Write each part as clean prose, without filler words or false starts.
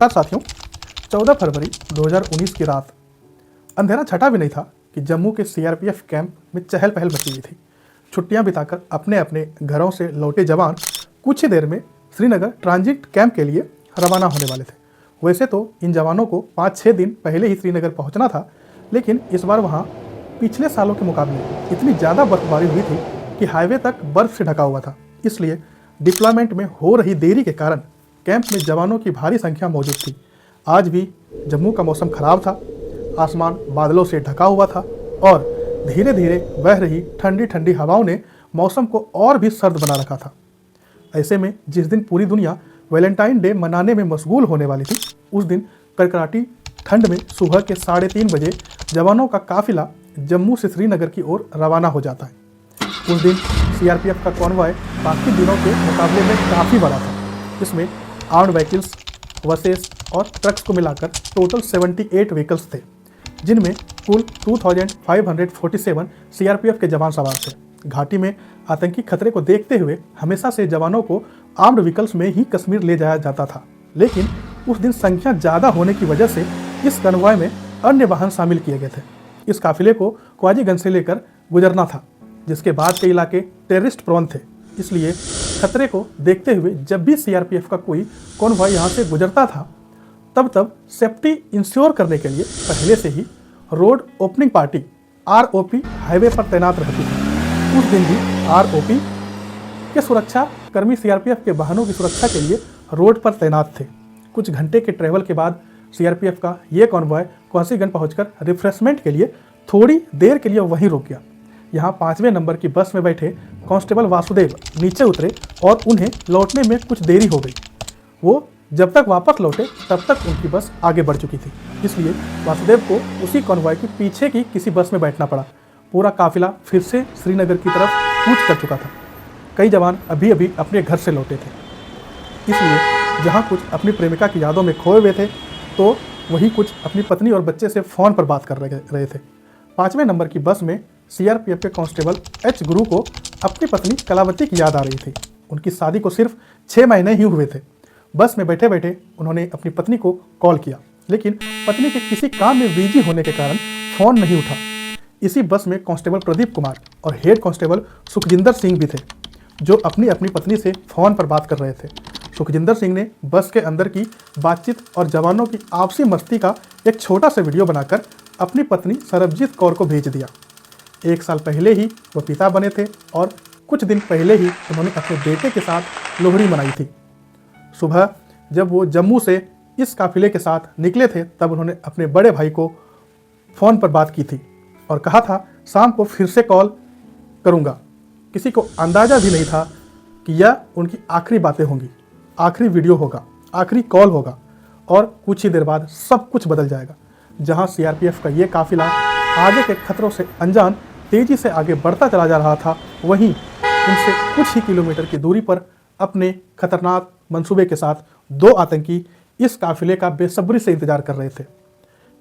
नमस्कार साथियों, 14 फरवरी 2019 की रात अंधेरा छटा भी नहीं था कि जम्मू के सीआरपीएफ कैंप में चहल पहल मची हुई थी। छुट्टियां बिताकर अपने अपने घरों से लौटे जवान कुछ ही देर में श्रीनगर ट्रांजिट कैंप के लिए रवाना होने वाले थे। वैसे तो इन जवानों को 5-6 दिन पहले ही श्रीनगर पहुंचना था, लेकिन इस बार वहां पिछले सालों के मुकाबले इतनी ज़्यादा बर्फबारी हुई थी कि हाईवे तक बर्फ से ढका हुआ था। इसलिए डिप्लॉयमेंट में हो रही देरी के कारण कैंप में जवानों की भारी संख्या मौजूद थी। आज भी जम्मू का मौसम खराब था, आसमान बादलों से ढका हुआ था और धीरे धीरे बह रही ठंडी ठंडी हवाओं ने मौसम को और भी सर्द बना रखा था। ऐसे में जिस दिन पूरी दुनिया वैलेंटाइन डे मनाने में मशगूल होने वाली थी, उस दिन कड़कड़ाटी ठंड में सुबह के 3:30 बजे जवानों का काफिला जम्मू से श्रीनगर की ओर रवाना हो जाता है। उस दिन सीआरपीएफ का कॉन्वॉय बाकी दिनों के मुकाबले में काफ़ी बड़ा था। इसमें आर्म्ड व्हीकल्स, बसेस और ट्रक्स को मिलाकर टोटल 78 व्हीकल्स थे, जिनमें कुल 2547 सीआरपीएफ के जवान सवार थे। घाटी में आतंकी खतरे को देखते हुए हमेशा से जवानों को आर्म्ड व्हीकल्स में ही कश्मीर ले जाया जाता था, लेकिन उस दिन संख्या ज़्यादा होने की वजह से इस कन्वॉय में अन्य वाहन शामिल किए गए थे। इस काफिले को क्वाजीगंज से लेकर गुजरना था, जिसके बाद के इलाके टेररिस्ट प्रवण थे। इसलिए खतरे को देखते हुए जब भी सीआरपीएफ का कोई कॉन्वॉय यहाँ से गुजरता था, तब सेफ्टी इंश्योर करने के लिए पहले से ही road opening party ROP highway पर तैनात रहती थी। उस दिन भी आरओपी के सुरक्षा कर्मी सीआरपीएफ के वाहनों की सुरक्षा के लिए रोड पर तैनात थे। कुछ घंटे के ट्रैवल के बाद सीआरपीएफ का ये कॉन्वॉय क्वासीगंज पहुंचकर रिफ्रेशमेंट के लिए थोड़ी देर के लिए वहीं रुक गया। यहाँ 5वें नंबर की बस में बैठे कांस्टेबल वासुदेव नीचे उतरे और उन्हें लौटने में कुछ देरी हो गई। वो जब तक वापस लौटे तब तक उनकी बस आगे बढ़ चुकी थी, इसलिए वासुदेव को उसी कॉन्वॉय के पीछे की किसी बस में बैठना पड़ा। पूरा काफिला फिर से श्रीनगर की तरफ कूच कर चुका था। कई जवान अभी अभी अपने घर से लौटे थे, इसलिए जहाँ कुछ अपनी प्रेमिका की यादों में खोए हुए थे, तो वहीं कुछ अपनी पत्नी और बच्चे से फ़ोन पर बात कर रहे थे। 5वें नंबर की बस में सीआरपीएफ के कांस्टेबल एच गुरु को अपनी पत्नी कलावती की याद आ रही थी। उनकी शादी को सिर्फ 6 महीने ही हुए थे। बस में बैठे बैठे उन्होंने अपनी पत्नी को कॉल किया, लेकिन पत्नी के किसी काम में बिजी होने के कारण फ़ोन नहीं उठा। इसी बस में कांस्टेबल प्रदीप कुमार और हेड कांस्टेबल सुखजिंदर सिंह भी थे, जो अपनी अपनी पत्नी से फ़ोन पर बात कर रहे थे। सुखजिंदर सिंह ने बस के अंदर की बातचीत और जवानों की आपसी मस्ती का एक छोटा सा वीडियो बनाकर अपनी पत्नी सरबजीत कौर को भेज दिया। 1 साल पहले ही वह पिता बने थे और कुछ दिन पहले ही उन्होंने अपने बेटे के साथ लोहड़ी मनाई थी। सुबह जब वो जम्मू से इस काफिले के साथ निकले थे, तब उन्होंने अपने बड़े भाई को फ़ोन पर बात की थी और कहा था शाम को फिर से कॉल करूँगा। किसी को अंदाज़ा भी नहीं था कि यह उनकी आखिरी बातें होंगी, आखिरी वीडियो होगा, आखिरी कॉल होगा और कुछ ही देर बाद सब कुछ बदल जाएगा। जहां सीआरपीएफ का ये काफिला आगे के खतरों से अनजान तेजी से आगे बढ़ता चला जा रहा था, वहीं उनसे कुछ ही किलोमीटर की दूरी पर अपने खतरनाक मंसूबे के साथ 2 आतंकी इस काफिले का बेसब्री से इंतजार कर रहे थे।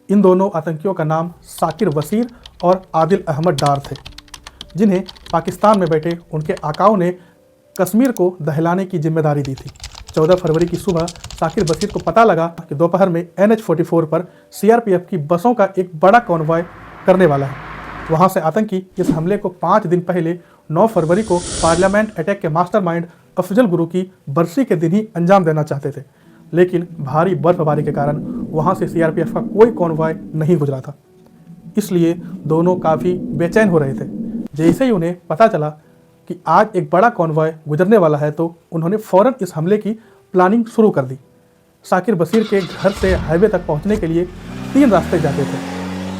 इन दोनों आतंकियों का नाम साकिर वसीर और आदिल अहमद डार थे, जिन्हें पाकिस्तान में बैठे उनके आकाओं ने कश्मीर को दहलाने की जिम्मेदारी दी थी। 14 फरवरी की सुबह साकिर बशीर को पता लगा कि दोपहर में NH-44 पर सीआरपीएफ की बसों का एक बड़ा कॉन्वॉय करने वाला है। वहां से आतंकी इस हमले को 5 दिन पहले 9 फरवरी को पार्लियामेंट अटैक के मास्टरमाइंड अफजल गुरु की बरसी के दिन ही अंजाम देना चाहते थे, लेकिन भारी बर्फबारी के कारण वहां से सीआरपीएफ का कोई कॉन्वॉय नहीं गुजरा था। इसलिए दोनों काफ़ी बेचैन हो रहे थे। जैसे ही उन्हें पता चला कि आज एक बड़ा कॉन्वॉय गुजरने वाला है, तो उन्होंने फ़ौरन इस हमले की प्लानिंग शुरू कर दी। साकिर बशीर के घर से हाईवे तक पहुंचने के लिए 3 रास्ते जाते थे,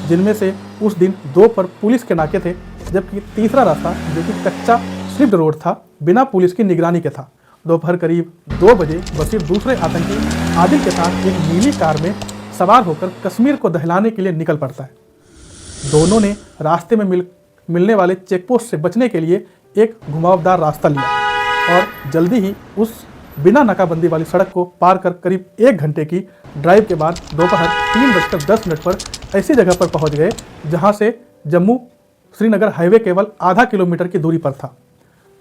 जिनमें से उस दिन 2 पर पुलिस के नाके थे, जबकि तीसरा रास्ता, जो कि कच्चा स्लिप्ड रोड था, बिना पुलिस की निगरानी के था। दोपहर करीब 2 बजे बशीर दूसरे आतंकी आदिल के साथ एक नीली कार में सवार होकर कश्मीर को दहलाने के लिए निकल पड़ता है। दोनों ने रास्ते में मिलने वाले चेकपोस्ट से बचने के लिए एक घुमावदार रास्ता लिया और जल्दी ही उस बिना नाकाबंदी वाली सड़क को पार कर करीब 1 घंटे की ड्राइव के बाद दोपहर 3:10 पर ऐसी जगह पर पहुंच गए जहां से जम्मू श्रीनगर हाईवे केवल आधा किलोमीटर की दूरी पर था।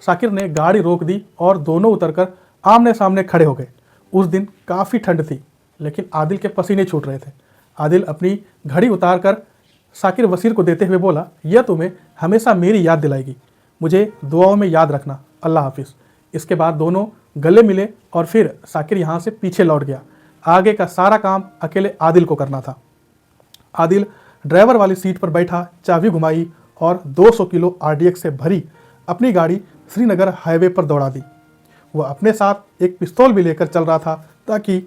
साकिर ने गाड़ी रोक दी और दोनों उतरकर आमने सामने खड़े हो गए। उस दिन काफ़ी ठंड थी, लेकिन आदिल के पसीने छूट रहे थे। आदिल अपनी घड़ी उतार कर साकिर वसीर को देते हुए बोला, यह तुम्हें हमेशा मेरी याद दिलाएगी, मुझे दुआओं में याद रखना, अल्लाह हाफिज़। इसके बाद दोनों गले मिले और फिर साकिर यहाँ से पीछे लौट गया। आगे का सारा काम अकेले आदिल को करना था। आदिल ड्राइवर वाली सीट पर बैठा, चाबी घुमाई और 200 किलो RDX से भरी अपनी गाड़ी श्रीनगर हाईवे पर दौड़ा दी। वह अपने साथ एक पिस्तौल भी लेकर चल रहा था ताकि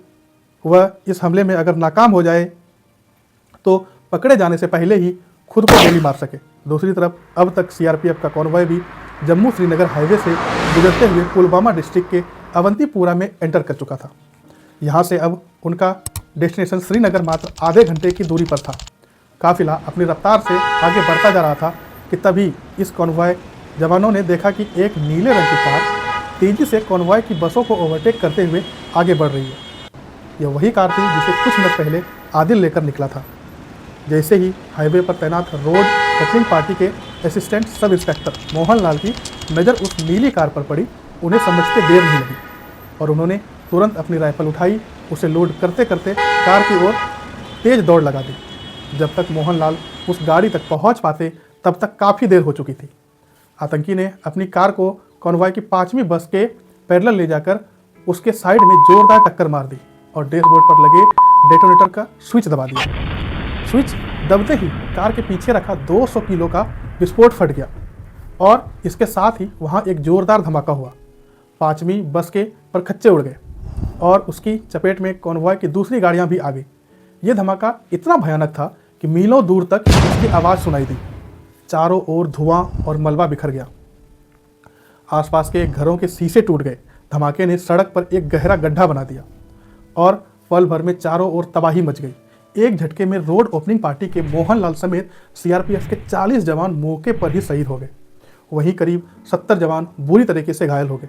वह इस हमले में अगर नाकाम हो जाए तो पकड़े जाने से पहले ही खुद को गोली मार सके। दूसरी तरफ अब तक CRPF का कॉन्वॉय भी जम्मू श्रीनगर हाईवे से गुजरते हुए पुलवामा डिस्ट्रिक्ट के अवंतीपुरा में एंटर कर चुका था। यहाँ से अब उनका डेस्टिनेशन श्रीनगर मात्र आधे घंटे की दूरी पर था। काफिला अपनी रफ्तार से आगे बढ़ता जा रहा था कि तभी इस कॉन्वॉय जवानों ने देखा कि एक नीले रंग की कार तेजी से कॉन्वॉय की बसों को ओवरटेक करते हुए आगे बढ़ रही है। यह वही कार थी जिसे कुछ मिनट पहले आदिल लेकर निकला था। जैसे ही हाईवे पर तैनात रोड पेट्रोलिंग पार्टी के assistant sub inspector Mohan Lal की नज़र उस नीली कार पर पड़ी, उन्हें समझते देर नहीं लगी और उन्होंने तुरंत अपनी राइफल उठाई। उसे लोड करते करते कार की ओर तेज दौड़ लगा दी। जब तक मोहन लाल उस गाड़ी तक पहुंच पाते तब तक काफ़ी देर हो चुकी थी। आतंकी ने अपनी कार को कॉन्वॉय की 5वीं बस के पैरेलल ले जाकर उसके साइड में जोरदार टक्कर मार दी और डैशबोर्ड पर लगे डेटोनेटर का स्विच दबा दिया। स्विच दबते ही कार के पीछे रखा 200 किलो का विस्फोट फट गया और इसके साथ ही वहाँ एक जोरदार धमाका हुआ। 5वीं बस के परखच्चे उड़ गए और उसकी चपेट में कॉन्वॉय की दूसरी गाड़ियाँ भी आ गई। ये धमाका इतना भयानक था कि मीलों दूर तक इसकी आवाज़ सुनाई दी। चारों ओर धुआं और मलबा बिखर गया। आसपास के घरों के शीशे टूट गए। धमाके ने सड़क पर एक गहरा गड्ढा बना दिया और पल भर में चारों ओर तबाही मच गई। एक झटके में रोड ओपनिंग पार्टी के मोहन लाल समेत CRPF के 40 जवान मौके पर ही शहीद हो गए। वहीं करीब 70 जवान बुरी तरीके से घायल हो गए।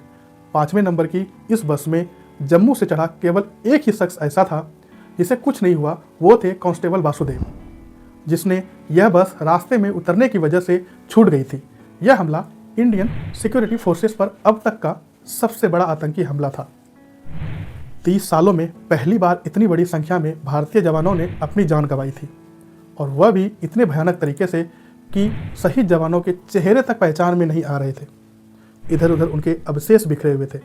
5वें नंबर की इस बस में जम्मू से चढ़ा केवल एक ही शख्स ऐसा था जिसे कुछ नहीं हुआ। वो थे कांस्टेबल वासुदेव, जिसने यह बस रास्ते में उतरने की वजह से छूट गई थी। यह हमला इंडियन सिक्योरिटी फोर्सेस पर अब तक का सबसे बड़ा आतंकी हमला था। 30 सालों में पहली बार इतनी बड़ी संख्या में भारतीय जवानों ने अपनी जान गंवाई थी और वह भी इतने भयानक तरीके से कि शहीद जवानों के चेहरे तक पहचान में नहीं आ रहे थे। इधर उधर उनके अवशेष बिखरे हुए थे,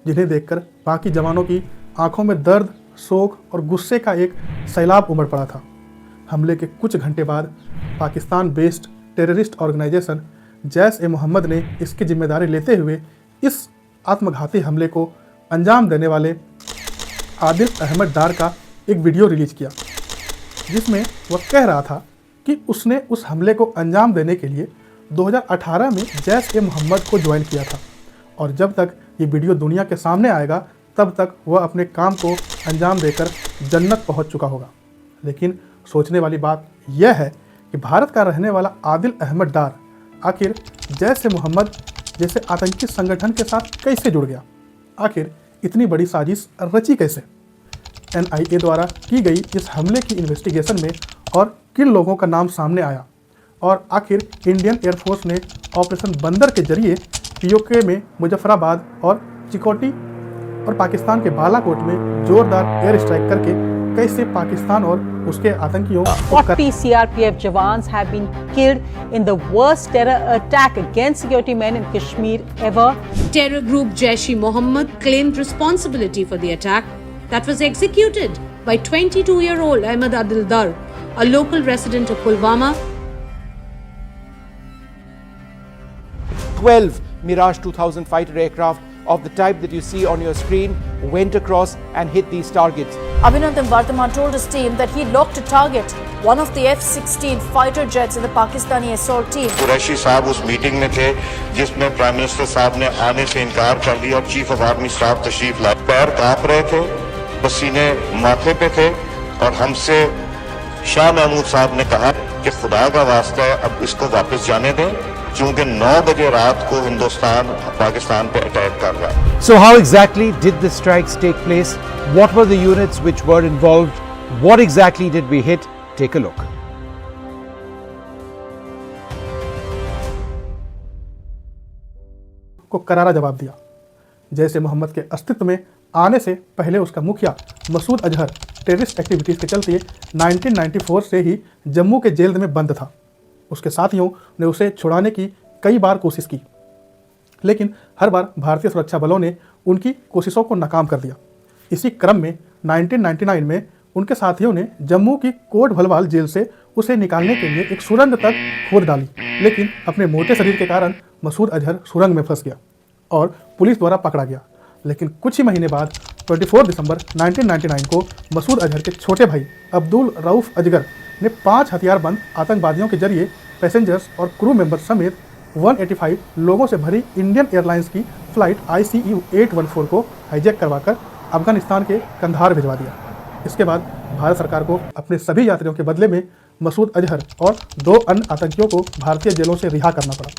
जिन्हें देखकर बाकी जवानों की आंखों में दर्द, शोक और गुस्से का एक सैलाब उमड़ पड़ा था। हमले के कुछ घंटे बाद Pakistan based terrorist organisation Jaish-e-Mohammed ने इसकी जिम्मेदारी लेते हुए इस आत्मघाती हमले को अंजाम देने वाले आदिल अहमद डार का एक वीडियो रिलीज किया, जिसमें वह कह रहा था कि उसने उस हमले को अंजाम देने के लिए 2018 में जैश-ए-मोहम्मद को ज्वाइन किया था और जब तक ये वीडियो दुनिया के सामने आएगा तब तक वह अपने काम को अंजाम देकर जन्नत पहुंच चुका होगा। लेकिन सोचने वाली बात यह है कि भारत का रहने वाला आदिल अहमद डार आखिर जैश-ए-मोहम्मद जैसे आतंकी संगठन के साथ कैसे जुड़ गया? आखिर इतनी बड़ी साजिश रची कैसे? NIA द्वारा की गई इस हमले की इन्वेस्टिगेशन में और किन लोगों का नाम सामने आया और आखिर इंडियन एयरफोर्स ने ऑपरेशन बंदर के जरिए POK में मुजफ्फराबाद और चिकोटी और पाकिस्तान के बालाकोट में जोरदार एयर स्ट्राइक करके कैसे पाकिस्तान और उसके आतंकियों 40 CRPF jawans have been killed in the worst terror attack against security men in Kashmir ever. Terror group Jaish-e-Mohammed claimed responsibility for the attack that was executed by 22-year-old Ahmad Adil Dar, a local resident of Pulwama. 12 Mirage 2000 fighter aircraft of the type that you see on your screen went across and hit these targets. Abhinandan Vardhaman told his team that he locked a target, one of the F-16 fighter jets in the Pakistani assault team. Qureshi साहब उस meeting में थे जिसमें prime minister साहब ने आने से इनकार कर दिया और चीफ ऑफ आर्मी स्टाफ तशरीफ लाए। पैर कांप रहे थे, पसीने माथे पे थे और हमसे शाह महमूद साहब ने कहा कि खुदा का वास्ता है अब इसको वापस जाने दें, क्योंकि 9 बजे रात को हिंदुस्तान पाकिस्तान पे अटैक कर रहा है। So how exactly did the strikes take place? What were the units which were involved? What exactly did we hit? Take a look. को करारा जवाब दिया। जैश-ए-मोहम्मद के अस्तित्व में आने से पहले उसका मुखिया मसूद अजहर टेररिस्ट एक्टिविटीज़ के चलते 1994 से ही जम्मू के जेल में बंद था। उसके साथियों ने उसे छुड़ाने की कई बार कोशिश की, लेकिन हर बार भारतीय सुरक्षा बलों ने उनकी कोशिशों को नाकाम कर दिया। इसी क्रम में 1999 में उनके साथियों ने जम्मू की कोट भलवाल जेल से उसे निकालने के लिए एक सुरंग तक खोद डाली, लेकिन अपने मोटे शरीर के कारण मसूद अजहर सुरंग में फंस गया और पुलिस द्वारा पकड़ा गया। लेकिन कुछ ही महीने बाद 24 दिसंबर 1999 को मसूद अजहर के छोटे भाई अब्दुल रऊफ अजगर ने 5 हथियारबंद आतंकवादियों के जरिए पैसेंजर्स और क्रू मेंबर्स समेत 185 लोगों से भरी इंडियन एयरलाइंस की फ्लाइट ICU 814 को हाईजैक करवाकर अफगानिस्तान के कंधार भिजवा दिया। इसके बाद भारत सरकार को अपने सभी यात्रियों के बदले में मसूद अजहर और 2 अन्य आतंकियों को भारतीय जेलों से रिहा करना पड़ा।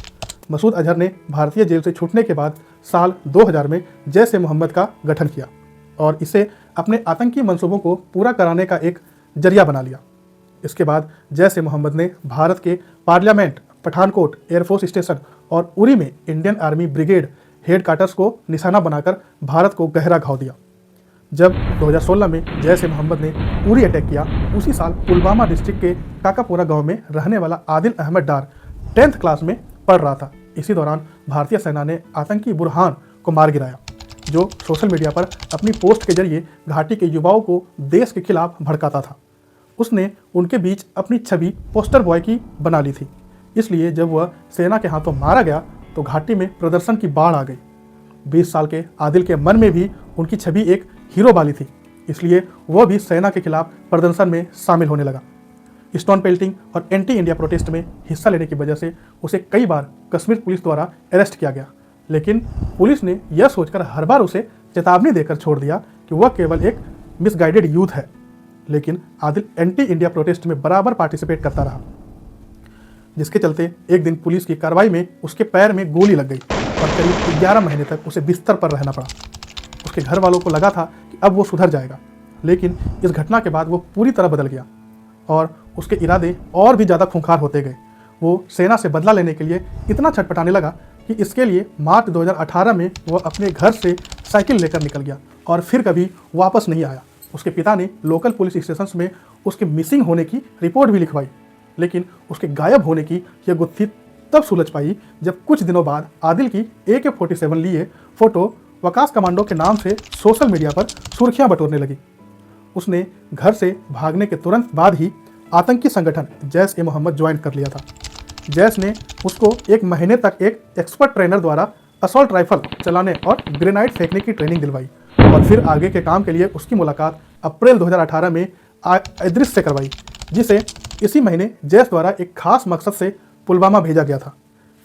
मसूद अजहर ने भारतीय जेल से छूटने के बाद साल 2000 में जैश ए मोहम्मद का गठन किया और इसे अपने आतंकी मंसूबों को पूरा कराने का एक जरिया बना लिया। इसके बाद जैश ए मोहम्मद ने भारत के पार्लियामेंट, पठानकोट एयरफोर्स स्टेशन और उरी में इंडियन आर्मी ब्रिगेड हेडक्वार्टर्स को निशाना बनाकर भारत को गहरा घाव दिया। जब 2016 में जैश ए मोहम्मद ने उरी अटैक किया, उसी साल पुलवामा डिस्ट्रिक्ट के काकापोरा गांव में रहने वाला आदिल अहमद डार 10th क्लास में पढ़ रहा था। इसी दौरान भारतीय सेना ने आतंकी बुरहान को मार गिराया, जो सोशल मीडिया पर अपनी पोस्ट के जरिए घाटी के युवाओं को देश के खिलाफ भड़काता था। उसने उनके बीच अपनी छवि पोस्टर बॉय की बना ली थी, इसलिए जब वह सेना के हाथों मारा गया तो घाटी में प्रदर्शन की बाढ़ आ गई। 20 साल के आदिल के मन में भी उनकी छवि एक हीरो वाली थी, इसलिए वह भी सेना के खिलाफ प्रदर्शन में शामिल होने लगा। स्टोन पेल्टिंग और एंटी इंडिया प्रोटेस्ट में हिस्सा लेने की वजह से उसे कई बार कश्मीर पुलिस द्वारा अरेस्ट किया गया, लेकिन पुलिस ने यह सोचकर हर बार उसे चेतावनी देकर छोड़ दिया कि वह केवल एक मिसगाइडेड यूथ है। लेकिन आदिल एंटी इंडिया प्रोटेस्ट में बराबर पार्टिसिपेट करता रहा, जिसके चलते एक दिन पुलिस की कार्रवाई में उसके पैर में गोली लग गई और करीब 11 महीने तक उसे बिस्तर पर रहना पड़ा। उसके घर वालों को लगा था कि अब वो सुधर जाएगा, लेकिन इस घटना के बाद वो पूरी तरह बदल गया और उसके इरादे और भी ज़्यादा खूंखार होते गए। वो सेना से बदला लेने के लिए इतना छटपटाने लगा कि इसके लिए मार्च 2018 में वह अपने घर से साइकिल लेकर निकल गया और फिर कभी वापस नहीं आया। उसके पिता ने लोकल पुलिस स्टेशन में उसके मिसिंग होने की रिपोर्ट भी लिखवाई, लेकिन उसके गायब होने की यह गुत्थी तब सुलझ पाई जब कुछ दिनों बाद आदिल की AK-47 लिए फोटो वकास कमांडो के नाम से सोशल मीडिया पर सुर्खियां बटोरने लगी। उसने घर से भागने के तुरंत बाद ही आतंकी संगठन जैश ए मोहम्मद ज्वाइन कर लिया था। जैश ने उसको 1 महीने तक एक एक्सपर्ट ट्रेनर द्वारा असॉल्ट राइफल चलाने और ग्रेनाइड फेंकने की ट्रेनिंग दिलवाई और फिर आगे के काम के लिए उसकी मुलाकात अप्रैल 2018 में इद्रिस से करवाई, जिसे इसी महीने जैश द्वारा एक खास मकसद से पुलवामा भेजा गया था।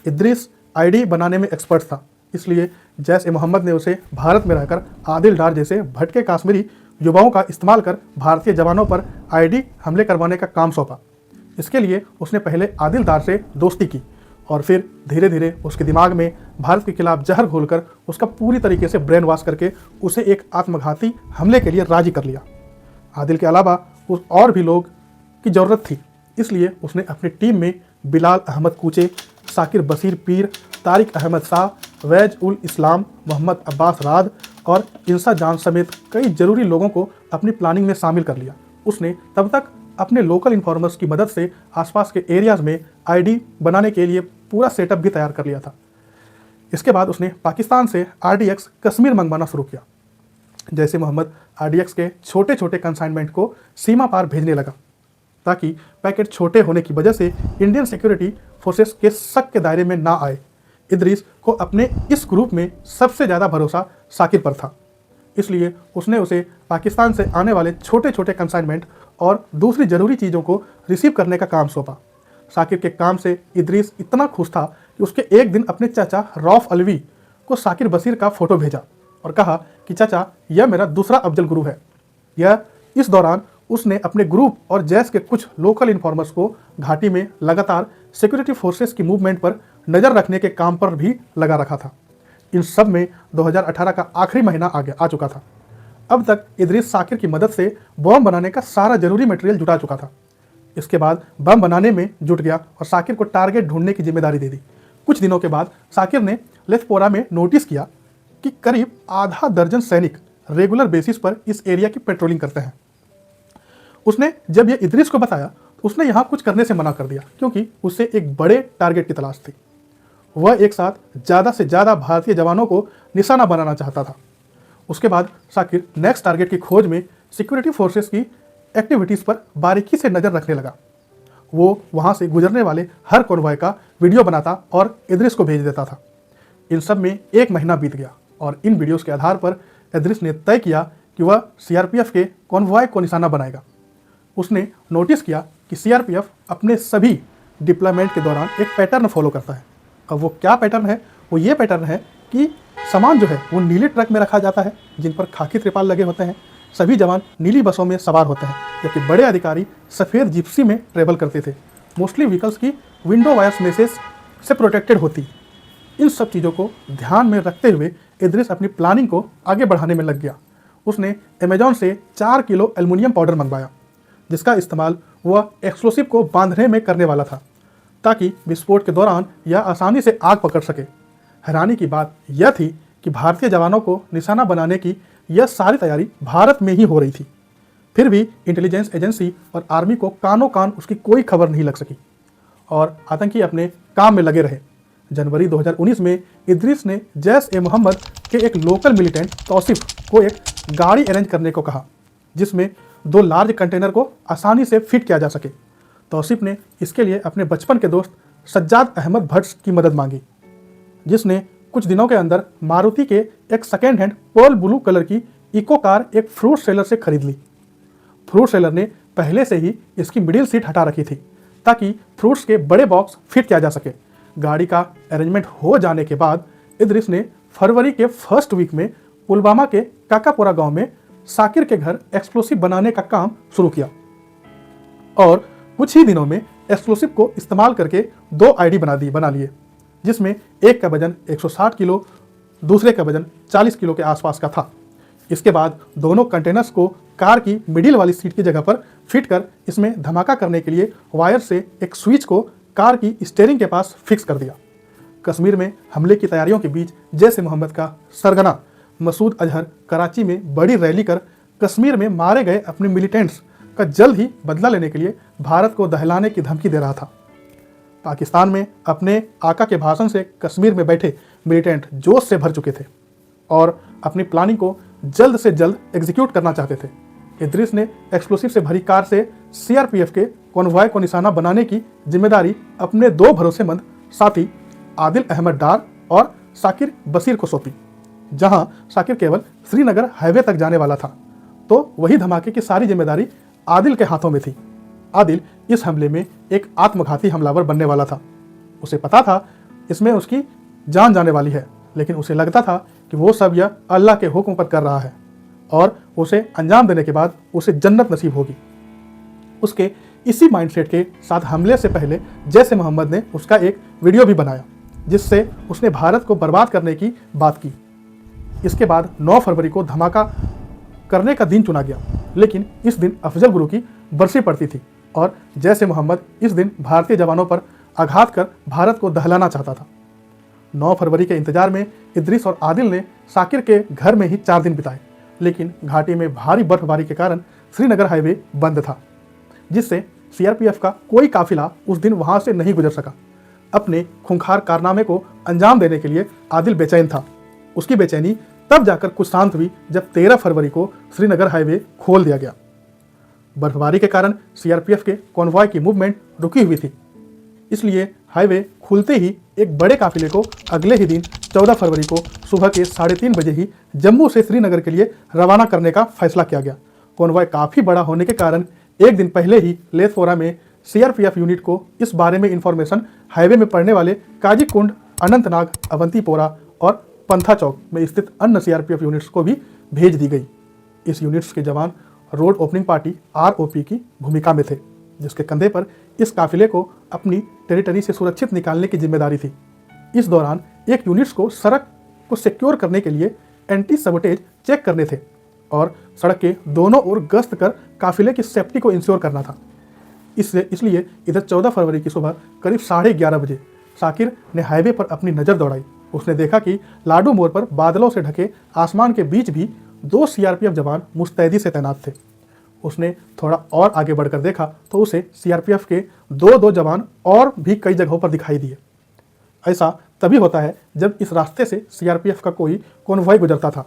इद्रिस ID बनाने में एक्सपर्ट था, इसलिए जैश ए मोहम्मद ने उसे भारत में रहकर आदिल डार जैसे भटके कश्मीरी युवाओं का इस्तेमाल कर भारतीय जवानों पर ID हमले करवाने का काम सौंपा। इसके लिए उसने पहले आदिल डार से दोस्ती की और फिर धीरे धीरे उसके दिमाग में भारत के खिलाफ जहर घोलकर उसका पूरी तरीके से ब्रेन वॉश करके उसे एक आत्मघाती हमले के लिए राजी कर लिया। आदिल के अलावा उस और भी लोग की ज़रूरत थी, इसलिए उसने अपनी टीम में बिलाल अहमद कूचे, साकिर बशीर पीर, तारिक अहमद शाह, वैज उल इस्लाम, मोहम्मद अब्बास राद और इंसा जान समेत कई जरूरी लोगों को अपनी प्लानिंग में शामिल कर लिया। उसने तब तक अपने लोकल इन्फॉर्मर्स की मदद से आसपास के एरियाज़ में ID बनाने के लिए पूरा सेटअप भी तैयार कर लिया था। इसके बाद उसने पाकिस्तान से RDX कश्मीर मंगवाना शुरू किया। जैसे मोहम्मद RDX के छोटे छोटे कंसाइनमेंट को सीमा पार भेजने लगा, ताकि पैकेट छोटे होने की वजह से इंडियन सिक्योरिटी फोर्सेस के शक के दायरे में ना आए। इद्रिस को अपने इस ग्रुप में सबसे ज़्यादा भरोसा साकिर पर था, इसलिए उसने उसे पाकिस्तान से आने वाले छोटे छोटे कंसाइनमेंट और दूसरी ज़रूरी चीज़ों को रिसीव करने का काम सौंपा। साकिर के काम से इद्रिस इतना खुश था कि उसके एक दिन अपने चाचा रौफ अलवी को साकिर बशीर का फ़ोटो भेजा और कहा कि चाचा, यह मेरा दूसरा अफजल गुरु है। इस दौरान उसने अपने ग्रुप और जैश के कुछ लोकल इन्फॉर्मर्स को घाटी में लगातार सिक्योरिटी फोर्सेस की मूवमेंट पर नज़र रखने के काम पर भी लगा रखा था। इन सब में 2018 का आखिरी महीना आ चुका था। अब तक इद्रिस साकिर की मदद से बम बनाने का सारा जरूरी मटेरियल जुटा चुका था। इसके बाद बम बनाने में जुट गया और साकिर को टारगेट ढूंढने की जिम्मेदारी दे दी। कुछ दिनों के बाद साकिर ने लेथपोरा में नोटिस किया कि करीब आधा दर्जन सैनिक रेगुलर बेसिस पर इस एरिया की पेट्रोलिंग करते हैं। उसने जब ये इदरीस को बताया तो उसने यहाँ कुछ करने से मना कर दिया, क्योंकि उसे एक बड़े टारगेट की तलाश थी। वह एक साथ ज़्यादा से ज़्यादा भारतीय जवानों को निशाना बनाना चाहता था। उसके बाद शाकिर नेक्स्ट टारगेट की खोज में सिक्योरिटी फोर्सेस की एक्टिविटीज़ पर बारीकी से नज़र रखने लगा। वो वहाँ से गुजरने वाले हर कॉन्वॉय का वीडियो बनाता और इदरीस को भेज देता था। इन सब में 1 महीना बीत गया और इन वीडियोस के आधार पर इदरीस ने तय किया कि वह सीआरपीएफ के कॉन्वॉय को निशाना बनाएगा। उसने नोटिस किया कि सीआरपीएफ अपने सभी डिप्लॉयमेंट के दौरान एक पैटर्न फॉलो करता है। अब वो क्या पैटर्न है? वो ये पैटर्न है कि सामान जो है वो नीले ट्रक में रखा जाता है जिन पर खाकी त्रिपाल लगे होते हैं। सभी जवान नीली बसों में सवार होते हैं, जबकि बड़े अधिकारी सफ़ेद जिप्सी में ट्रेवल करते थे। मोस्टली व्हीकल्स की विंडो वायर्स मैसेज से प्रोटेक्टेड होती। इन सब चीज़ों को ध्यान में रखते हुए इदरीस अपनी प्लानिंग को आगे बढ़ाने में लग गया। उसने अमेजॉन से 4 किलो एल्युमिनियम पाउडर मंगवाया, जिसका इस्तेमाल वह एक्सप्लोसिव को बांधने में करने वाला था, ताकि विस्फोट के दौरान यह आसानी से आग पकड़ सके। हैरानी की बात यह थी कि भारतीय जवानों को निशाना बनाने की यह सारी तैयारी भारत में ही हो रही थी। फिर भी इंटेलिजेंस एजेंसी और आर्मी को कानों कान उसकी कोई खबर नहीं लग सकी और आतंकी अपने काम में लगे रहे। जनवरी 2019 में इदरीस ने जैश-ए-मोहम्मद के एक लोकल मिलिटेंट तौसीफ को एक गाड़ी अरेंज करने को कहा, जिसमें 2 लार्ज कंटेनर को आसानी से फिट किया जा सके। तौसीफ ने इसके लिए अपने बचपन के दोस्त सज्जाद अहमद भट्ट की मदद मांगी, जिसने कुछ दिनों के अंदर मारुति के एक second hand pearl blue colour की इको कार एक फ्रूट सेलर से खरीद ली। फ्रूट सेलर ने पहले से ही इसकी मिडिल सीट हटा रखी थी, ताकि फ्रूट्स के बड़े बॉक्स फिट किया जा सके। गाड़ी का अरेंजमेंट हो जाने के बाद इदरीस ने फरवरी के फर्स्ट वीक में पुलवामा के काकापुरा गांव में शाकिर के घर एक्सप्लोसिव बनाने का काम शुरू किया और कुछ ही दिनों में एक्सप्लोसिव को इस्तेमाल करके 2 आईडी बना लिए, जिसमें एक का वजन 160 किलो, दूसरे का वजन 40 किलो के आसपास का था। इसके बाद दोनों कंटेनर्स को कार की मिडिल वाली सीट की जगह पर फिट कर इसमें धमाका करने के लिए वायर से एक स्विच को कार की स्टीयरिंग के पास फिक्स कर दिया। कश्मीर में हमले की तैयारियों के बीच जैश-ए-मोहम्मद का सरगना मसूद अजहर कराची में बड़ी रैली कर कश्मीर में मारे गए अपने मिलिटेंट्स का जल्द ही बदला लेने के लिए भारत को दहलाने की धमकी दे रहा था। पाकिस्तान में अपने आका के भाषण से कश्मीर में बैठे मिलिटेंट जोश से भर चुके थे और अपनी प्लानिंग को जल्द से जल्द एग्जीक्यूट करना चाहते थे। इदरीस ने एक्सप्लोसिव से भरी कार से सीआरपीएफ के कॉन्वॉय को निशाना बनाने की जिम्मेदारी अपने 2 भरोसेमंद साथी आदिल अहमद डार और शाकिर बशीर को सौंपी। जहां शाकिर केवल श्रीनगर हाईवे तक जाने वाला था, तो वही धमाके की सारी जिम्मेदारी आदिल के हाथों में थी। आदिल इस हमले में एक आत्मघाती हमलावर बनने वाला था। उसे पता था इसमें उसकी जान जाने वाली है, लेकिन उसे लगता था कि वो सब यह अल्लाह के हुक्म पर कर रहा है और उसे अंजाम देने के बाद उसे जन्नत नसीब होगी। उसके इसी माइंडसेट के साथ हमले से पहले जैश-ए-मोहम्मद ने उसका एक वीडियो भी बनाया, जिससे उसने भारत को बर्बाद करने की बात की। इसके बाद 9 फरवरी को धमाका करने का दिन चुना गया, लेकिन इस दिन अफजल गुरु की बरसी पड़ती थी और जैश-ए-मोहम्मद इस दिन भारतीय जवानों पर आघात कर भारत को दहलाना चाहता था। 9 फरवरी के इंतजार में इदरीस और आदिल ने शाकिर के घर में ही 4 दिन बिताए, लेकिन घाटी में भारी बर्फबारी के कारण श्रीनगर हाईवे बंद था, जिससे सीआरपीएफ का कोई काफिला उस दिन वहां से नहीं गुजर सका। अपने खूंखार कारनामे को अंजाम देने के लिए आदिल बेचैन था। उसकी बेचैनी तब जाकर कुछ शांत हुई जब 13 फरवरी को श्रीनगर हाईवे खोल दिया गया। बर्फबारी के कारण सीआरपीएफ के कॉन्वॉय की मूवमेंट रुकी हुई थी, इसलिए हाईवे खुलते ही एक बड़े काफिले को अगले ही दिन 14 फरवरी को सुबह के 3:30 बजे ही जम्मू से श्रीनगर के लिए रवाना करने का फैसला किया गया। कॉन्वॉय काफ़ी बड़ा होने के कारण एक दिन पहले ही लेथपोरा में सीआरपीएफ यूनिट को इस बारे में इंफॉर्मेशन हाईवे में पड़ने वाले काजीकुंड, अनंतनाग, अवंतीपोरा और पंथा चौक में स्थित अन्य सीआरपीएफ यूनिट्स को भी भेज दी गई। इस यूनिट्स के जवान रोड ओपनिंग पार्टी ROP की भूमिका में थे, जिसके कंधे पर इस काफिले को अपनी टेरिटरी से सुरक्षित निकालने की जिम्मेदारी थी। इस दौरान एक यूनिट्स को सड़क को सिक्योर करने के लिए एंटी सबोटेज चेक करने थे और सड़क के दोनों ओर गश्त कर काफिले की सेफ्टी को इंश्योर करना था। इसलिए इधर 14 फरवरी की सुबह करीब 11:30 बजे शाकिर ने हाईवे पर अपनी नज़र दौड़ाई। उसने देखा कि लाडू मोड़ पर बादलों से ढके आसमान के बीच भी 2 सीआरपीएफ जवान मुस्तैदी से तैनात थे। उसने थोड़ा और आगे बढ़कर देखा तो उसे सीआरपीएफ के दो जवान और भी कई जगहों पर दिखाई दिए। ऐसा तभी होता है जब इस रास्ते से सीआरपीएफ का कोई कॉन्वॉय गुजरता था।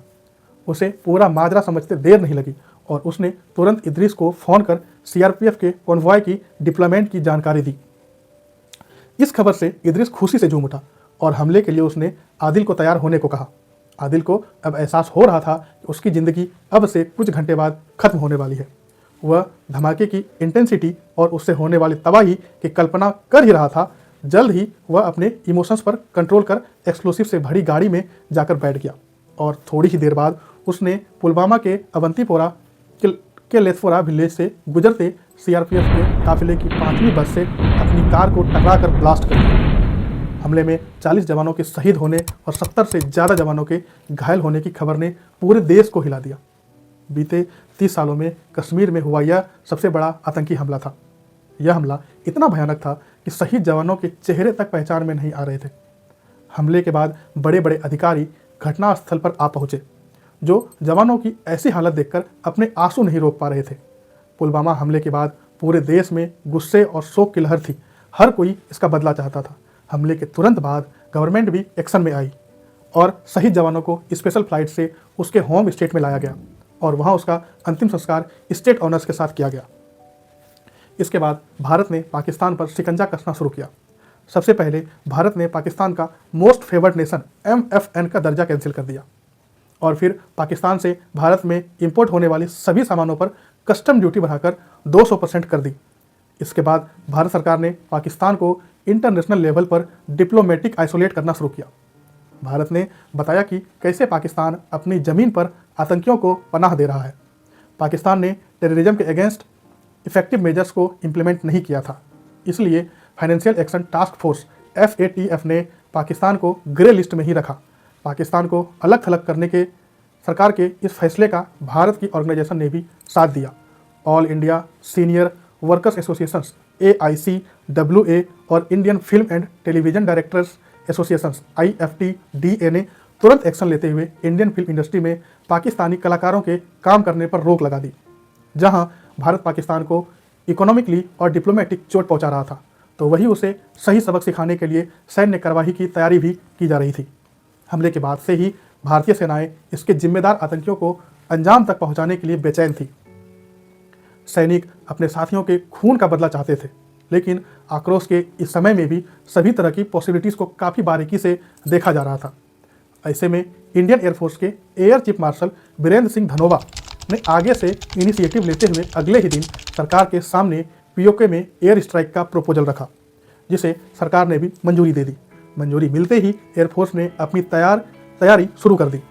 उसे पूरा माजरा समझते देर नहीं लगी और उसने तुरंत इदरीस को फ़ोन कर सीआरपीएफ के कॉन्वॉय की डिप्लॉयमेंट की जानकारी दी। इस खबर से इदरीस खुशी से झूम उठा और हमले के लिए उसने आदिल को तैयार होने को कहा। आदिल को अब एहसास हो रहा था कि उसकी ज़िंदगी अब से कुछ घंटे बाद खत्म होने वाली है। वह धमाके की इंटेंसिटी और उससे होने वाली तबाही की कल्पना कर ही रहा था। जल्द ही वह अपने इमोशंस पर कंट्रोल कर एक्सप्लोसिव से भरी गाड़ी में जाकर बैठ गया और थोड़ी ही देर बाद उसने पुलवामा के अवंतीपोरा के लेथपोरा विलेज से गुजरते सीआरपीएफ के काफिले की 5वीं बस से अपनी कार को टकराकर ब्लास्ट कर दिया। हमले में 40 जवानों के शहीद होने और 70 से ज़्यादा जवानों के घायल होने की खबर ने पूरे देश को हिला दिया। बीते 30 सालों में कश्मीर में हुआ यह सबसे बड़ा आतंकी हमला था। यह हमला इतना भयानक था कि शहीद जवानों के चेहरे तक पहचान में नहीं आ रहे थे। हमले के बाद बड़े बड़े अधिकारी घटनास्थल पर आ पहुंचे, जो जवानों की ऐसी हालत देखकर अपने आंसू नहीं रोक पा रहे थे। पुलवामा हमले के बाद पूरे देश में गुस्से और शोक की लहर थी। हर कोई इसका बदला चाहता था। हमले के तुरंत बाद गवर्नमेंट भी एक्शन में आई और शहीद जवानों को स्पेशल फ्लाइट से उसके होम स्टेट में लाया गया और वहां उसका अंतिम संस्कार स्टेट ऑनर्स के साथ किया गया। इसके बाद भारत ने पाकिस्तान पर शिकंजा कसना शुरू किया। सबसे पहले भारत ने पाकिस्तान का मोस्ट फेवर्ड नेशन MFN का दर्जा कैंसिल कर दिया और फिर पाकिस्तान से भारत में इंपोर्ट होने वाली सभी सामानों पर कस्टम ड्यूटी बढ़ाकर 200% कर दी। इसके बाद भारत सरकार ने पाकिस्तान को इंटरनेशनल लेवल पर डिप्लोमेटिक आइसोलेट करना शुरू किया। भारत ने बताया कि कैसे पाकिस्तान अपनी ज़मीन पर आतंकियों को पनाह दे रहा है। पाकिस्तान ने टेररिज्म के अगेंस्ट इफेक्टिव मेजर्स को इम्प्लीमेंट नहीं किया था, इसलिए financial action task force FATF ने पाकिस्तान को ग्रे लिस्ट में ही रखा। पाकिस्तान को अलग थलग करने के सरकार के इस फैसले का भारत की ऑर्गेनाइजेशन ने भी साथ दिया। All India senior workers associations AICWA और Indian film and television directors associations IFTDA ने तुरंत एक्शन लेते हुए इंडियन फिल्म इंडस्ट्री में पाकिस्तानी कलाकारों के काम करने पर रोक लगा दी। जहां भारत पाकिस्तान को इकोनॉमिकली और डिप्लोमेटिक चोट पहुंचा रहा था, तो वही उसे सही सबक सिखाने के लिए सैन्य कार्रवाई की तैयारी भी की जा रही थी। हमले के बाद से ही भारतीय सेनाएं इसके जिम्मेदार आतंकियों को अंजाम तक पहुंचाने के लिए बेचैन थी। सैनिक अपने साथियों के खून का बदला चाहते थे, लेकिन आक्रोश के इस समय में भी सभी तरह की पॉसिबिलिटीज़ को काफ़ी बारीकी से देखा जा रहा था। ऐसे में इंडियन एयरफोर्स के air chief marshal Birender Singh Dhanoa ने आगे से इनिशिएटिव लेते हुए अगले ही दिन सरकार के सामने POK में एयर स्ट्राइक का प्रपोजल रखा, जिसे सरकार ने भी मंजूरी दे दी। मंजूरी मिलते ही एयरफोर्स ने अपनी तैयारी शुरू कर दी।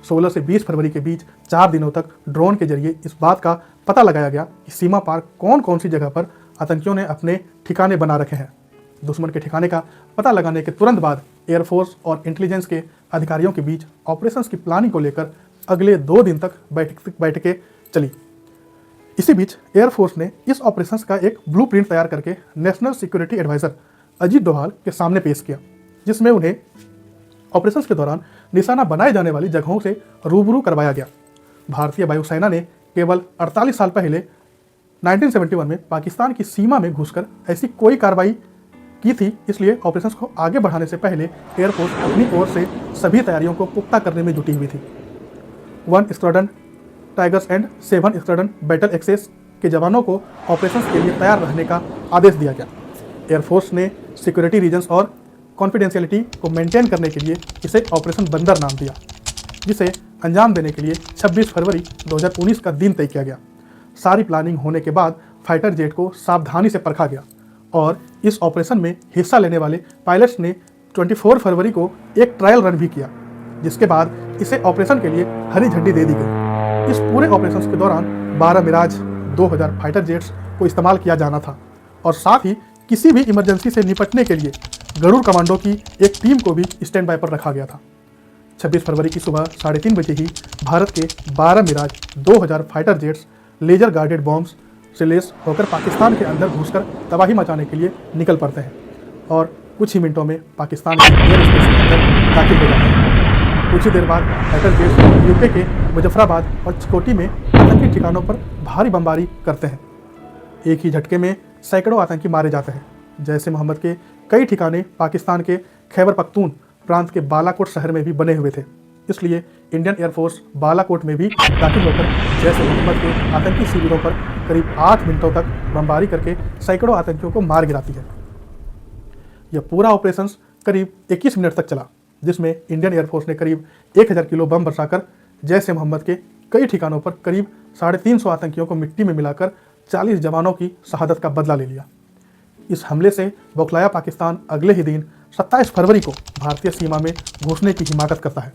16 से 20 फरवरी के बीच 4 दिनों तक ड्रोन के जरिए इस बात का पता लगाया गया कि सीमा पार कौन कौन सी जगह पर आतंकियों ने अपने ठिकाने बना रखे हैं। दुश्मन के ठिकाने का पता लगाने के तुरंत बाद एयरफोर्स और इंटेलिजेंस के अधिकारियों के बीच ऑपरेशंस की प्लानिंग को लेकर अगले 2 दिन तक बैठकें चली। इसी बीच एयरफोर्स ने इस ऑपरेशंस का एक ब्लूप्रिंट तैयार करके national security adviser Ajit Doval के सामने पेश किया, जिसमें उन्हें ऑपरेशंस के दौरान निशाना बनाए जाने वाली जगहों से रूबरू करवाया गया। भारतीय वायुसेना ने केवल 48 साल पहले 1971 में पाकिस्तान की सीमा में घुसकर ऐसी कोई कार्रवाई की थी, इसलिए ऑपरेशंस को आगे बढ़ाने से पहले एयरफोर्स अपनी ओर से सभी तैयारियों को पुख्ता करने में जुटी हुई थी। 1 squadron Tigers and 7 squadron Battle Axes के जवानों को ऑपरेशंस के लिए तैयार रहने का आदेश दिया गया। एयरफोर्स ने सिक्योरिटी रीजन्स और कॉन्फिडेंशियलिटी को मेंटेन करने के लिए इसे ऑपरेशन बंदर नाम दिया, जिसे अंजाम देने के लिए 26 फरवरी 2019 का दिन तय किया गया। सारी प्लानिंग होने के बाद फाइटर जेट को सावधानी से परखा गया और इस ऑपरेशन में हिस्सा लेने वाले पायलट्स ने 24 फरवरी को एक ट्रायल रन भी किया, जिसके बाद इसे ऑपरेशन के लिए हरी झंडी दे दी गई। इस पूरे ऑपरेशन के दौरान 12 मिराज 2000 फाइटर जेट्स को इस्तेमाल किया जाना था और साथ ही किसी भी इमरजेंसी से निपटने के लिए गरुड़ कमांडो की एक टीम को भी स्टैंड बाय पर रखा गया था। 26 फरवरी की सुबह 3:30 बजे ही भारत के 12 Mirage 2000 fighter jets laser guided bombs से लैस होकर पाकिस्तान के अंदर घुसकर तबाही मचाने के लिए निकल पड़ते हैं और कुछ ही मिनटों में पाकिस्तान के एयर स्पेस के अंदर दाखिल हो जाते हैं। कुछ ही देर बाद फाइटर जेट्स यूके के मुजफ्फराबाद और चिकोटी में आतंकी के ठिकानों पर भारी बमबारी करते हैं। एक ही झटके में सैकड़ों आतंकी मारे जाते हैं। जैश ए मोहम्मद के कई ठिकाने पाकिस्तान के खैबर पख्तून प्रांत के बालाकोट शहर में भी बने हुए थे। इसलिए इंडियन एयरफोर्स बालाकोट में भी दाखिल होकर जैश ए मोहम्मद के आतंकी शिविरों पर करीब 8 मिनटों तक बमबारी करके सैकड़ों आतंकियों को मार गिराती है। यह पूरा ऑपरेशन करीब 21 मिनट तक चला, जिसमें इंडियन एयरफोर्स ने करीब 1000 किलो बम बरसाकर जैश ए मोहम्मद के कई ठिकानों पर करीब 350 आतंकियों को मिट्टी में मिलाकर 40 जवानों की शहादत का बदला ले लिया। इस हमले से बौखलाया पाकिस्तान अगले ही दिन 27 फरवरी को भारतीय सीमा में घुसने की हिमाकत करता है।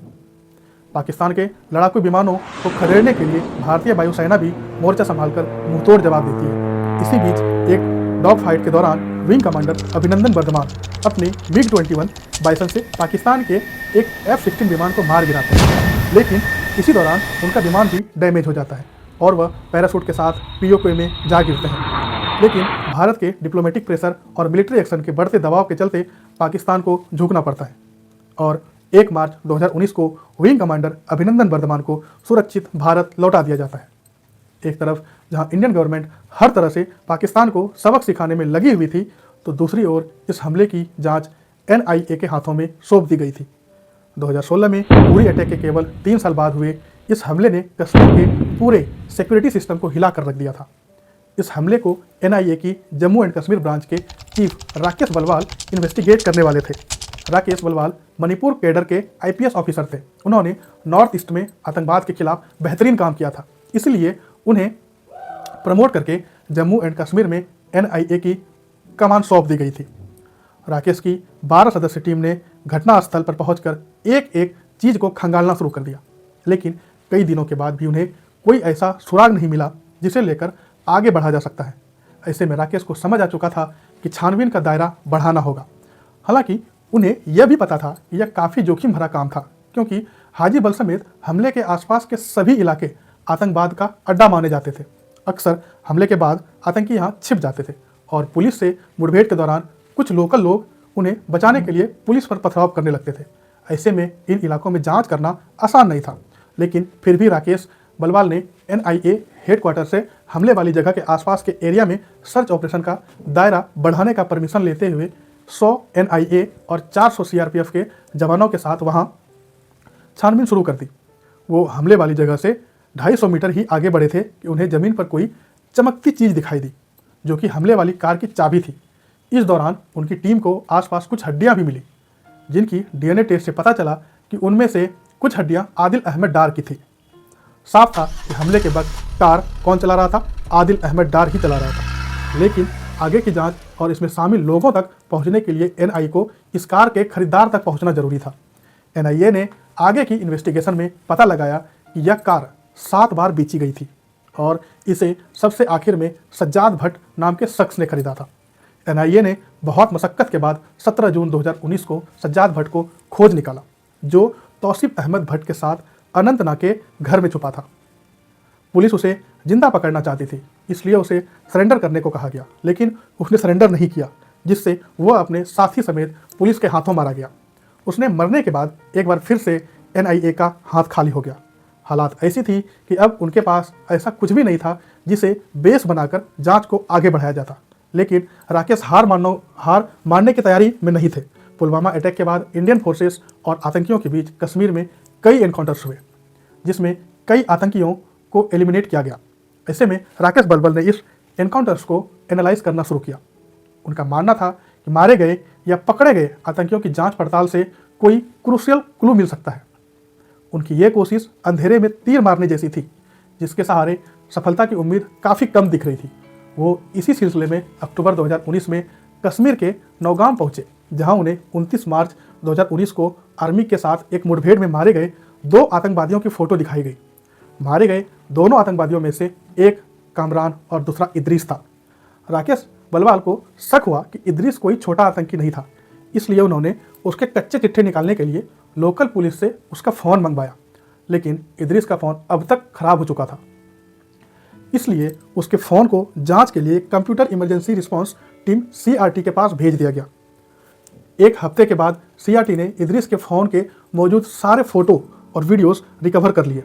पाकिस्तान के लड़ाकू विमानों को खदेड़ने के लिए भारतीय वायुसेना भी मोर्चा संभालकर मुंहतोड़ जवाब देती है। इसी बीच एक डॉग फाइट के दौरान विंग कमांडर अभिनंदन वर्धमान अपने MiG-21 बाइसन से पाकिस्तान के एक F-16 विमान को मार गिराते हैं, लेकिन इसी दौरान उनका विमान भी डैमेज हो जाता है और वह पैराशूट के साथ POK में जा गिरते हैं। लेकिन भारत के डिप्लोमेटिक प्रेशर और मिलिट्री एक्शन के बढ़ते दबाव के चलते पाकिस्तान को झुकना पड़ता है और 1 मार्च 2019 को विंग कमांडर अभिनंदन वर्धमान को सुरक्षित भारत लौटा दिया जाता है। एक तरफ जहां इंडियन गवर्नमेंट हर तरह से पाकिस्तान को सबक सिखाने में लगी हुई थी, तो दूसरी ओर इस हमले की जांच NIA के हाथों में सौंप दी गई थी। 2016 में उरी अटैक के केवल 3 साल बाद हुए इस हमले ने कश्मीर के पूरे सिक्योरिटी सिस्टम को हिला कर रख दिया था। इस हमले को NIA की जम्मू एंड कश्मीर ब्रांच के चीफ राकेश बलवाल इन्वेस्टिगेट करने वाले थे। राकेश बलवाल मणिपुर कैडर के IPS ऑफिसर थे। उन्होंने नॉर्थ ईस्ट में आतंकवाद के खिलाफ बेहतरीन काम किया था, इसलिए उन्हें प्रमोट करके जम्मू एंड कश्मीर में NIA की कमान सौंप दी गई थी। राकेश की 12 सदस्य टीम ने घटनास्थल पर पहुंचकर एक एक चीज़ को खंगालना शुरू कर दिया, लेकिन कई दिनों के बाद भी उन्हें कोई ऐसा सुराग नहीं मिला जिसे लेकर आगे बढ़ा जा सकता है। ऐसे में राकेश को समझ आ चुका था कि छानबीन का दायरा बढ़ाना होगा। हालांकि उन्हें यह भी पता था कि यह काफ़ी जोखिम भरा काम था, क्योंकि हाजीबल समेत हमले के आसपास के सभी इलाके आतंकवाद का अड्डा माने जाते थे। अक्सर हमले के बाद आतंकी यहाँ छिप जाते थे और पुलिस से मुठभेड़ के दौरान कुछ लोकल लोग उन्हें बचाने के लिए पुलिस पर पथराव करने लगते थे। ऐसे में इन इलाकों में जांच करना आसान नहीं था, लेकिन फिर भी राकेश बलवाल ने NIA हेडक्वार्टर से हमले वाली जगह के आसपास के एरिया में सर्च ऑपरेशन का दायरा बढ़ाने का परमिशन लेते हुए 100 NIA और 400 CRPF के जवानों के साथ वहां छानबीन शुरू कर दी। वो हमले वाली जगह से 250 मीटर ही आगे बढ़े थे कि उन्हें ज़मीन पर कोई चमकती चीज़ दिखाई दी, जो कि हमले वाली कार की चाबी थी। इस दौरान उनकी टीम को आसपास कुछ हड्डियां भी मिली, जिनकी DNA टेस्ट से पता चला कि उनमें से कुछ हड्डियां आदिल अहमद डार की थी। साफ था कि हमले के वक्त कार कौन चला रहा था, आदिल अहमद डार ही चला रहा था। लेकिन आगे की जांच और इसमें शामिल लोगों तक पहुंचने के लिए NIA को इस कार के खरीदार तक पहुंचना जरूरी था। NIA ने आगे की इन्वेस्टिगेशन में पता लगाया कि यह कार 7 बार बेची गई थी और इसे सबसे आखिर में सज्जाद भट्ट नाम के शख्स ने खरीदा था। NIA ने बहुत मशक्कत के बाद 17 जून 2019 को सज्जाद भट्ट को खोज निकाला, जो तौसीफ अहमद भट्ट के साथ अनंतनाग के घर में छुपा था। पुलिस उसे जिंदा पकड़ना चाहती थी, इसलिए उसे सरेंडर करने को कहा गया, लेकिन उसने सरेंडर नहीं किया, जिससे वह अपने साथी समेत पुलिस के हाथों मारा गया। उसने मरने के बाद एक बार फिर से NIA का हाथ खाली हो गया। हालात ऐसी थी कि अब उनके पास ऐसा कुछ भी नहीं था जिसे बेस बनाकर जांच को आगे बढ़ाया जाता। लेकिन राकेश हार मानने की तैयारी में नहीं थे। पुलवामा अटैक के बाद इंडियन फोर्सेस और आतंकियों के बीच कश्मीर में कई एनकाउंटर्स हुए, जिसमें कई आतंकियों को एलिमिनेट किया गया। ऐसे में राकेश बलवाल ने इस एनकाउंटर्स को एनालाइज करना शुरू किया। उनका मानना था कि मारे गए या पकड़े गए आतंकियों की जांच पड़ताल से कोई क्रूशियल क्लू मिल सकता है। उनकी ये कोशिश अंधेरे में तीर मारने जैसी थी, जिसके सहारे सफलता की उम्मीद काफ़ी कम दिख रही थी। वो इसी सिलसिले में अक्टूबर 2019 में कश्मीर के नौगाम पहुंचे, जहां उन्हें 29 मार्च 2019 को आर्मी के साथ एक मुठभेड़ में मारे गए 2 आतंकवादियों की फ़ोटो दिखाई गई। मारे गए दोनों आतंकवादियों में से एक कामरान और दूसरा इदरीस था। राकेश बलवाल को शक हुआ कि इदरीस कोई छोटा आतंकी नहीं था, इसलिए उन्होंने उसके कच्चे चिट्ठे निकालने के लिए लोकल पुलिस से उसका फ़ोन मंगवाया, लेकिन इदरीस का फ़ोन अब तक खराब हो चुका था। इसलिए उसके फ़ोन को जांच के लिए computer emergency response team CRT के पास भेज दिया गया। 1 हफ्ते के बाद CRT ने इदरीस के फ़ोन के मौजूद सारे फ़ोटो और वीडियोस रिकवर कर लिए।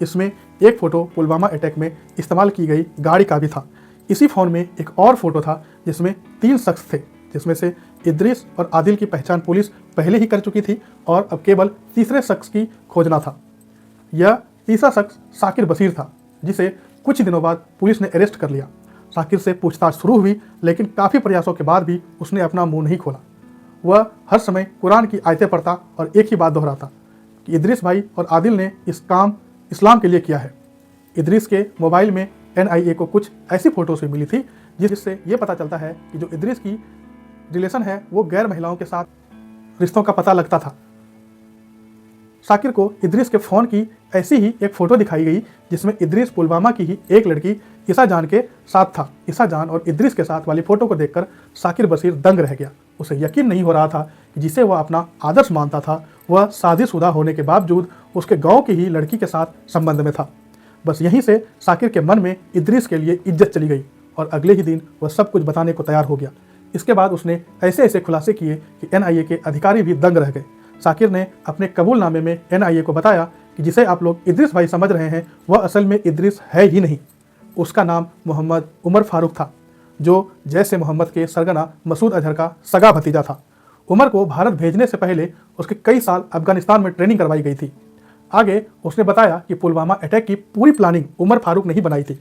इसमें एक फ़ोटो पुलवामा अटैक में इस्तेमाल की गई गाड़ी का भी था। इसी फ़ोन में एक और फ़ोटो था जिसमें 3 शख्स थे, जिसमें से इद्रिस और आदिल की पहचान पुलिस पहले ही कर चुकी थी और अब केवल तीसरे शख्स की खोजना था। यह तीसरा शख्स साकिर बशीर था, जिसे कुछ दिनों बाद पुलिस ने अरेस्ट कर लिया। साकिर से पूछताछ शुरू हुई, लेकिन काफ़ी प्रयासों के बाद भी उसने अपना मुंह नहीं खोला। वह हर समय कुरान की आयतें पढ़ता और एक ही बात दोहराता कि इद्रिस भाई और आदिल ने इस काम इस्लाम के लिए किया है। इद्रिस के मोबाइल में NIA को कुछ ऐसी फ़ोटोज़ भी मिली थी जिससे ये पता चलता है कि जो इद्रिस की रिलेशन है वो गैर महिलाओं के साथ रिश्तों का पता लगता था। साकिर को इद्रिस के फ़ोन की ऐसी ही एक फ़ोटो दिखाई गई जिसमें इद्रिस पुलवामा की ही एक लड़की ईसा जान के साथ था। ईसा जान और इद्रिस के साथ वाली फ़ोटो को देखकर साकिर बशीर दंग रह गया। उसे यकीन नहीं हो रहा था कि जिसे वह अपना आदर्श मानता था वह शादीशुदा होने के बावजूद उसके गांव की ही लड़की के साथ संबंध में था। बस यहीं से साकिर के मन में इद्रिस के लिए इज्जत चली गई और अगले ही दिन वह सब कुछ बताने को तैयार हो गया। इसके बाद उसने ऐसे ऐसे खुलासे किए कि NIA के अधिकारी भी दंग रह गए। साकिर ने अपने कबूलनामे में NIA को बताया कि जिसे आप लोग इद्रिस भाई समझ रहे हैं वह असल में इद्रिस है ही नहीं। उसका नाम मोहम्मद उमर फारूक था, जो जैश ए मोहम्मद के सरगना मसूद अजहर का सगा भतीजा था। उमर को भारत भेजने से पहले उसके कई साल अफगानिस्तान में ट्रेनिंग करवाई गई थी। आगे उसने बताया कि पुलवामा अटैक की पूरी प्लानिंग उमर फारूक ने ही बनाई थी।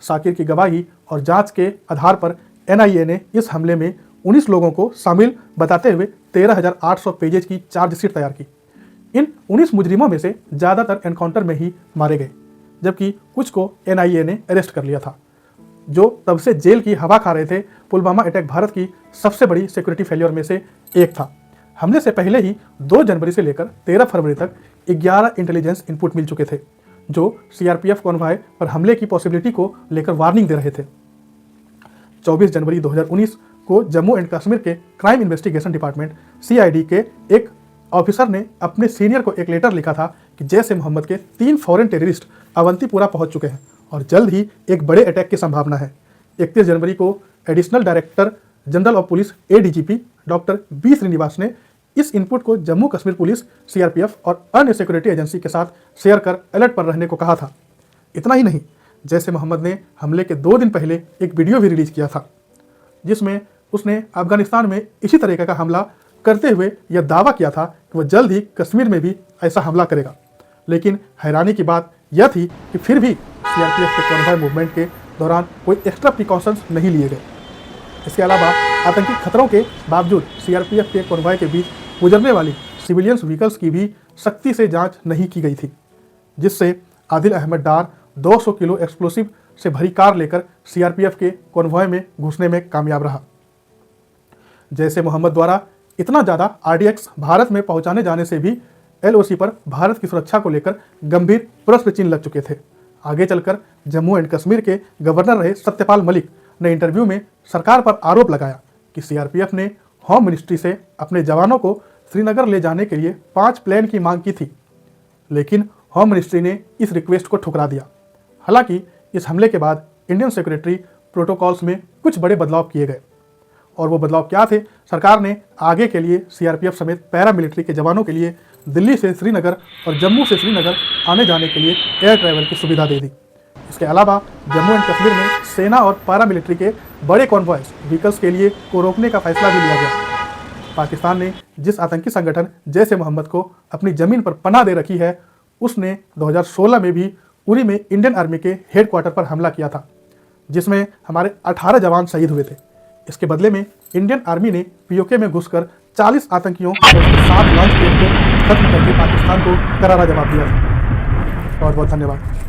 साकिर की गवाही और जांच के आधार पर NIA ने इस हमले में 19 लोगों को शामिल बताते हुए 13,800 पेजेज की चार्जशीट तैयार की। इन 19 मुजरिमों में से ज़्यादातर एनकाउंटर में ही मारे गए, जबकि कुछ को NIA ने अरेस्ट कर लिया था, जो तब से जेल की हवा खा रहे थे। पुलवामा अटैक भारत की सबसे बड़ी सिक्योरिटी फेलियर में से एक था। हमले से पहले ही 2 जनवरी से लेकर 13 फरवरी तक 11 इंटेलिजेंस इनपुट मिल चुके थे, जो CRPF कॉन्वॉय पर हमले की पॉसिबिलिटी को लेकर वार्निंग दे रहे थे। 24 जनवरी 2019 को जम्मू एंड कश्मीर के क्राइम इन्वेस्टिगेशन डिपार्टमेंट CID के एक ऑफिसर ने अपने सीनियर को एक लेटर लिखा था कि जैश ए मोहम्मद के 3 फॉरेन टेररिस्ट अवंतीपुरा पहुंच चुके हैं और जल्द ही एक बड़े अटैक की संभावना है। 31 जनवरी को additional director general of police ADGP doctor B Srinivas ने इस इनपुट को जम्मू कश्मीर पुलिस, CRPF और अन्य सिक्योरिटी एजेंसी के साथ शेयर कर अलर्ट पर रहने को कहा था। इतना ही नहीं, जैश ए मोहम्मद ने हमले के 2 दिन पहले एक वीडियो भी रिलीज किया था, जिसमें उसने अफगानिस्तान में इसी तरीके का हमला करते हुए यह दावा किया था कि वह जल्द ही कश्मीर में भी ऐसा हमला करेगा। लेकिन हैरानी की बात यह थी कि फिर भी CRPF के कॉन्वॉय मूवमेंट के दौरान कोई एक्स्ट्रा प्रिकॉशंस नहीं लिए गए। इसके अलावा आतंकी खतरों के बावजूद CRPF के कॉन्वॉय के बीच गुजरने वाली सिविलियंस व्हीकल्स की भी सख्ती से जांच नहीं की गई थी, जिससे आदिल अहमद डार 200 किलो एक्सप्लोसिव से भरी कार लेकर CRPF के कॉन्वॉय में घुसने में कामयाब रहा। जैश ए मोहम्मद द्वारा इतना ज़्यादा RDX भारत में पहुंचाने जाने से भी LOC पर भारत की सुरक्षा को लेकर गंभीर प्रश्न चिन्ह लग चुके थे। आगे चलकर जम्मू एंड कश्मीर के गवर्नर रहे सत्यपाल मलिक ने इंटरव्यू में सरकार पर आरोप लगाया कि CRPF ने होम मिनिस्ट्री से अपने जवानों को श्रीनगर ले जाने के लिए 5 प्लेन की मांग की थी, लेकिन होम मिनिस्ट्री ने इस रिक्वेस्ट को ठुकरा दिया। हालांकि इस हमले के बाद इंडियन सिक्योरिटी प्रोटोकॉल्स में कुछ बड़े बदलाव किए गए, और वो बदलाव क्या थे? सरकार ने आगे के लिए CRPF समेत पैरामिलिट्री के जवानों के लिए दिल्ली से श्रीनगर और जम्मू से श्रीनगर आने जाने के लिए एयर ट्रैवल की सुविधा दे दी। इसके अलावा जम्मू एंड कश्मीर में सेना और पैरामिलिट्री के बड़े कॉन्वॉयस व्हीकल्स के लिए को रोकने का फैसला भी लिया गया। पाकिस्तान ने जिस आतंकी संगठन जैश ए मोहम्मद को अपनी ज़मीन पर पनाह दे रखी है, उसने 2016 में भी उरी में इंडियन आर्मी के हेडक्वार्टर पर हमला किया था, जिसमें हमारे 18 जवान शहीद हुए थे। इसके बदले में इंडियन आर्मी ने POK में घुसकर 40 आतंकियों और उसके 7 लॉन्च पैड को खत्म करके पाकिस्तान को करारा जवाब दिया था। बहुत बहुत धन्यवाद।